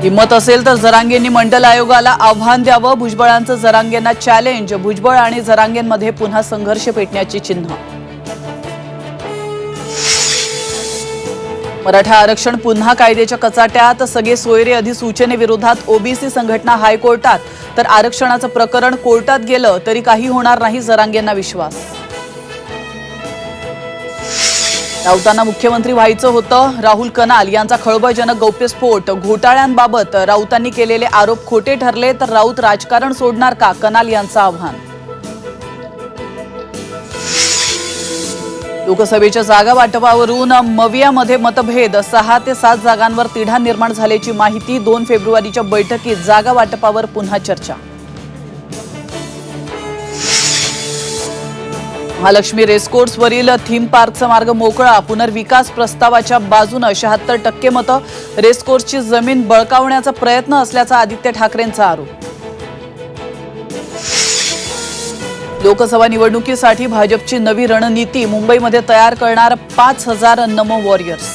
हिम्मत असेल तर जरांगेंनी मंडल आयोगाला आव्हान द्यावं. भुजबळांचं जरांगेंना चॅलेंज. भुजबळ आणि जरांगेंमध्ये पुन्हा संघर्ष पेटण्याची चिन्ह. मराठा आरक्षण पुन्हा कायद्याच्या कचाट्यात. सगळे सोयरे अधिसूचनेविरोधात ओबीसी संघटना हायकोर्टात, तर आरक्षणाचं प्रकरण कोर्टात गेलं तरी काही होणार नाही, जरांगेंना विश्वास. राऊतांना मुख्यमंत्री व्हायचं होतं. राहुल कनाल यांचा खळबळजनक गौप्यस्फोट. घोटाळ्यांबाबत राऊतांनी केलेले आरोप खोटे ठरले तर राऊत राजकारण सोडणार का, कनाल यांचं आव्हान. लोकसभेच्या जागा वाटपावरून मवियामध्ये मतभेद. 6 ते 7 जागांवर तिढा निर्माण झाल्याची माहिती. 2 फेब्रुवारीच्या बैठकीत जागा वाटपावर पुन्हा चर्चा. महालक्ष्मी रेसकोर्सवरील थीम पार्कचा मार्ग मोकळा. पुनर्विकास प्रस्तावाच्या बाजूने 76% मतं. रेसकोर्सची जमीन बळकावण्याचा प्रयत्न असल्याचा आदित्य ठाकरेंचा आरोप. लोकसभा निवडणुकीसाठी भाजपची नवी रणनीती. मुंबईमध्ये तयार करणार 5000 नमो वॉरियर्स.